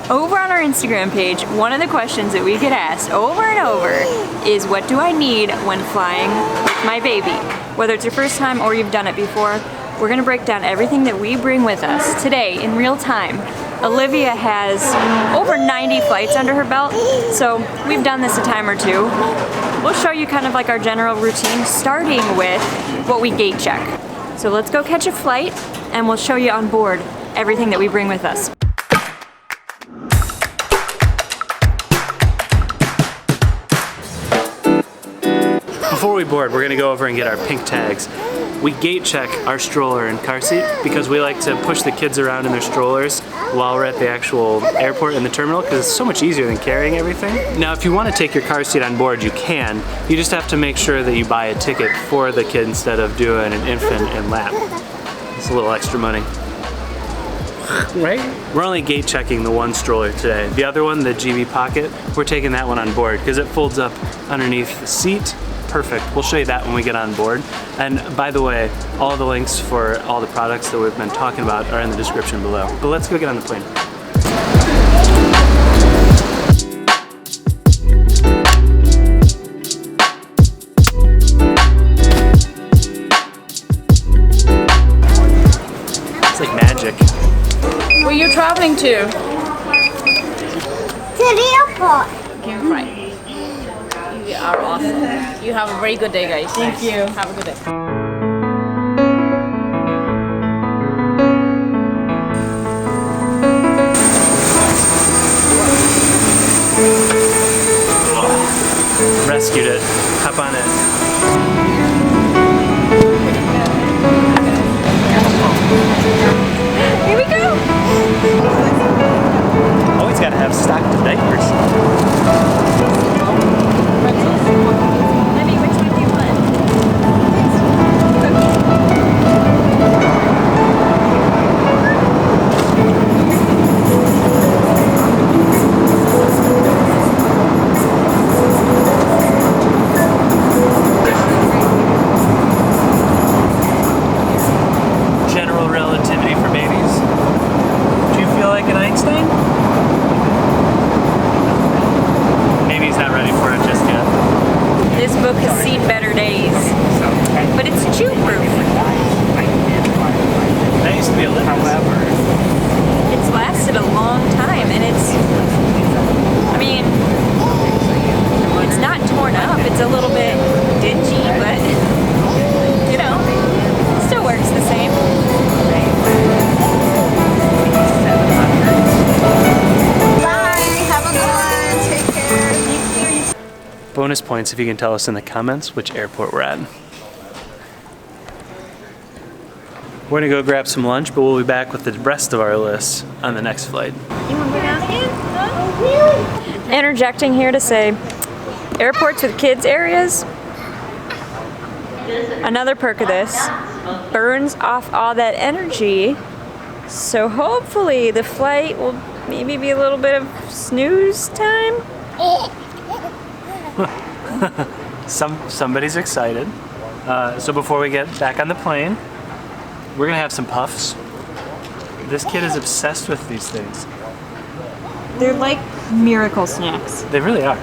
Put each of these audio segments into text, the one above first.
Over on our Instagram page, one of the questions that we get asked over and over is, what do I need when flying with my baby? Whether it's your first time or you've done it before, we're gonna break down everything that we bring with us today in real time. Olivia has over 90 flights under her belt, so we've done this a time or two. We'll show you kind of like our general routine, starting with what we gate check. So let's go catch a flight and we'll show you on board everything that we bring with us. Before we board, we're gonna go over and get our pink tags. We gate check our stroller and car seat because we like to push the kids around in their strollers while we're at the actual airport in the terminal, because it's so much easier than carrying everything. Now, if you want to take your car seat on board, you can. You just have to make sure that you buy a ticket for the kid instead of doing an infant and lap. It's a little extra money. Right? We're only gate checking the one stroller today. The other one, the GB Pocket, we're taking that one on board because it folds up underneath the seat. Perfect. We'll show you that when we get on board. And by the way, all the links for all the products that we've been talking about are in the description below. But let's go get on the plane. It's like magic. Where are you traveling to? To the airport. Okay, right. You are awesome. You have a very good day, guys. Thank you. Have a good day. Rescued it. Hop on it. Here we go! Always gotta have stocked diapers. Libby, which one do you want? General relativity for babies. Do you feel like an Einstein? Maybe he's not ready for it just yet. This book has seen better days, but it's chew-proof. That used to be a little. However, It's lasted a long time, and I mean, it's not torn up. It's a little bit dingy, but, you know, it still works the same. Bye. Have a good one. Take care. bonus points if you can tell us in the comments which airport we're at. We're gonna go grab some lunch, but we'll be back with the rest of our list on the next flight. You want to go down again? Oh, really? Interjecting here to say, airports with kids areas, another perk of this, burns off all that energy, so hopefully the flight will maybe be a little bit of snooze time. Somebody's excited. So before we get back on the plane, we're gonna have some puffs. This kid is obsessed with these things. They're like miracle snacks. They really are.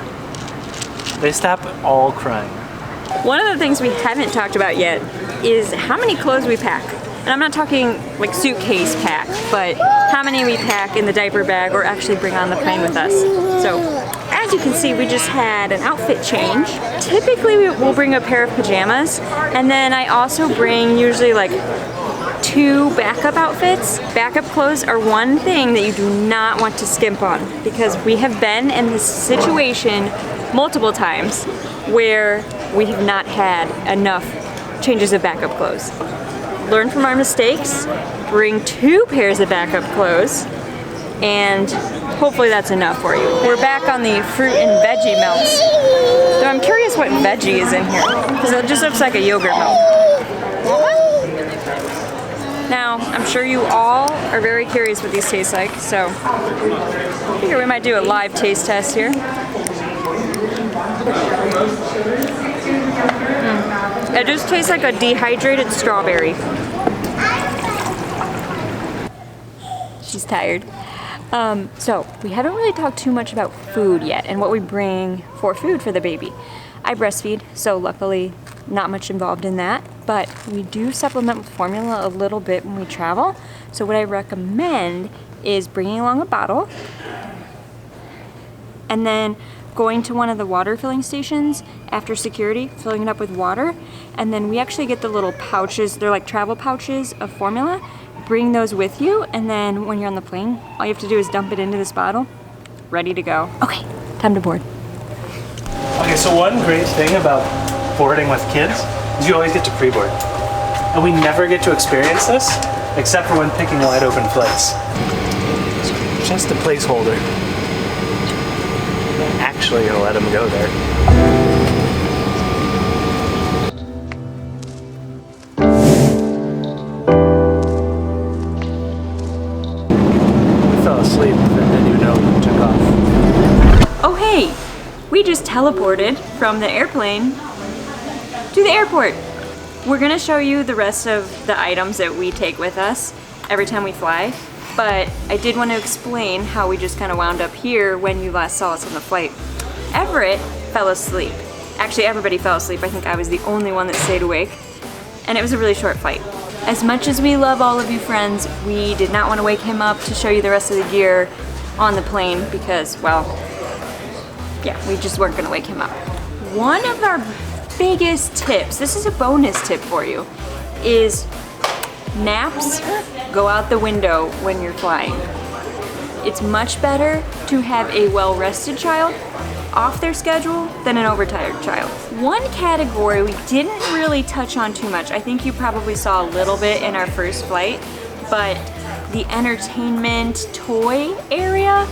They stop all crying. One of the things we haven't talked about yet is how many clothes we pack. And I'm not talking like suitcase pack, but how many we pack in the diaper bag or actually bring on the plane with us. So as you can see, we just had an outfit change. Typically we'll bring a pair of pajamas, and then I also bring usually like 2 backup outfits. Backup clothes are one thing that you do not want to skimp on, because we have been in this situation multiple times where we have not had enough changes of backup clothes. Learn from our mistakes, bring 2 pairs of backup clothes, and hopefully that's enough for you. We're back on the fruit and veggie melts. So I'm curious what veggie is in here, because it just looks like a yogurt melt. Now, I'm sure you all are very curious what these taste like, so I figure we might do a live taste test here. It just tastes like a dehydrated strawberry. She's tired. So we haven't really talked too much about food yet and what we bring for food for the baby. I breastfeed, so luckily not much involved in that, but we do supplement with formula a little bit when we travel. So what I recommend is bringing along a bottle and then going to one of the water filling stations after security, filling it up with water, and then we actually get the little pouches, they're like travel pouches of formula. Bring those with you, and then when you're on the plane, all you have to do is dump it into this bottle, ready to go. Okay, time to board. Okay, so one great thing about boarding with kids is you always get to pre-board. And we never get to experience this, except for when picking wide open flights. So just a placeholder. Actually gonna let them go there. Asleep and didn't even know we took off. Oh hey, we just teleported from the airplane to the airport. We're gonna show you the rest of the items that we take with us every time we fly, but I did want to explain how we just kind of wound up here when you last saw us on the flight. Everett fell asleep. Actually, everybody fell asleep. I think I was the only one that stayed awake, and it was a really short flight. As much as we love all of you friends, we did not want to wake him up to show you the rest of the gear on the plane because, well, yeah, we just weren't going to wake him up. One of our biggest tips, this is a bonus tip for you, is naps go out the window when you're flying. It's much better to have a well-rested child off their schedule than an overtired child. One category we didn't really touch on too much, I think you probably saw a little bit in our first flight, but the entertainment toy area,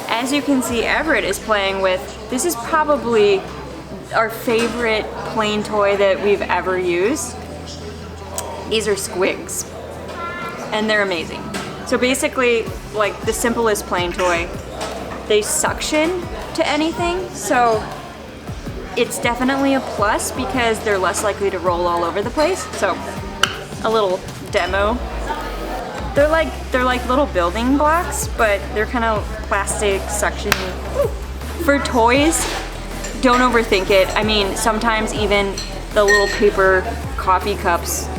as you can see Everett is playing with, this is probably our favorite plane toy that we've ever used. These are squigs, and they're amazing. So basically, like the simplest plane toy, they suction to anything, so it's definitely a plus because they're less likely to roll all over the place. So a little demo. They're like little building blocks, but they're kind of plastic suction. For toys, don't overthink it. I mean, sometimes even the little paper coffee cups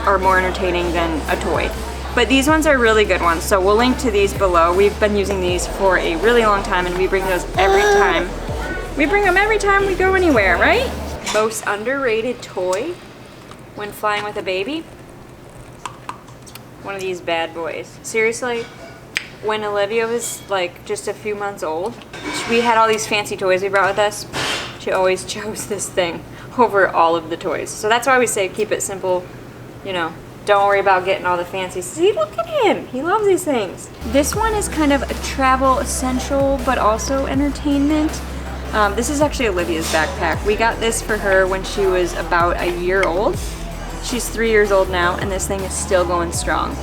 are more entertaining than a toy. But these ones are really good ones, so we'll link to these below. We've been using these for a really long time and we bring those every time. We bring them every time we go anywhere, right? Most underrated toy when flying with a baby? One of these bad boys. Seriously, when Olivia was like just a few months old, we had all these fancy toys we brought with us. She always chose this thing over all of the toys. So that's why we say keep it simple, you know. Don't worry about getting all the fancy. See, look at him. He loves these things. This one is kind of a travel essential, but also entertainment. This is actually Olivia's backpack. We got this for her when she was about a year old. She's 3 years old now, and this thing is still going strong.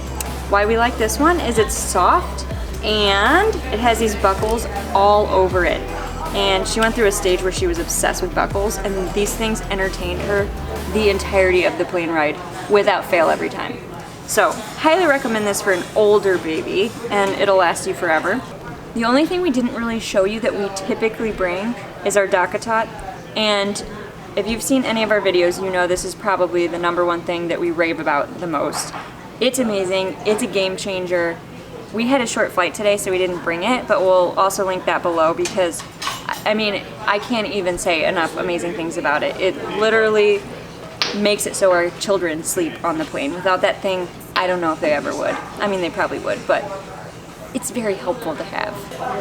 Why we like this one is it's soft, and it has these buckles all over it. And she went through a stage where she was obsessed with buckles, and these things entertained her the entirety of the plane ride without fail every time. So, highly recommend this for an older baby, and it'll last you forever. The only thing we didn't really show you that we typically bring is our DockATot, and if you've seen any of our videos, you know this is probably the #1 thing that we rave about the most. It's amazing, it's a game changer. We had a short flight today, so we didn't bring it, but we'll also link that below because, I mean, I can't even say enough amazing things about it. It literally makes it so our children sleep on the plane. Without that thing, I don't know if they ever would. I mean, they probably would, but it's very helpful to have.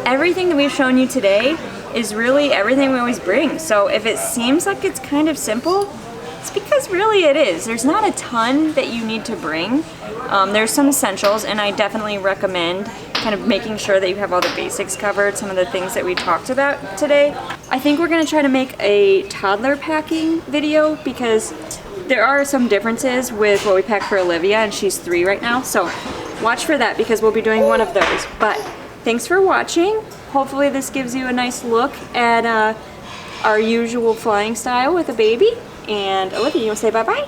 Everything that we've shown you today is really everything we always bring. So if it seems like it's kind of simple, it's because really it is. There's not a ton that you need to bring. There's some essentials, and I definitely recommend kind of making sure that you have all the basics covered, some of the things that we talked about today. I think we're gonna try to make a toddler packing video because there are some differences with what we pack for Olivia, and she's 3 right now, so watch for that because we'll be doing one of those. But thanks for watching. Hopefully this gives you a nice look at our usual flying style with a baby. And Olivia, you wanna say bye-bye?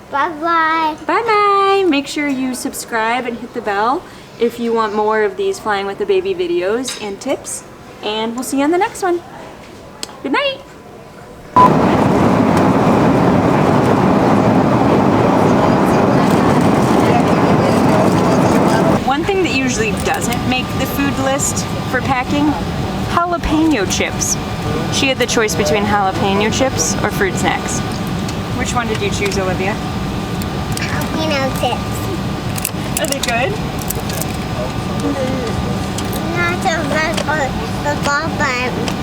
Bye-bye. Bye-bye. Make sure you subscribe and hit the bell. if you want more of these flying with the baby videos and tips. And we'll see you on the next one. Good night. One thing that usually doesn't make the food list for packing, jalapeno chips. She had the choice between jalapeno chips or fruit snacks. Which one did you choose, Olivia? Jalapeno chips. Are they good? Not so much for the ball, but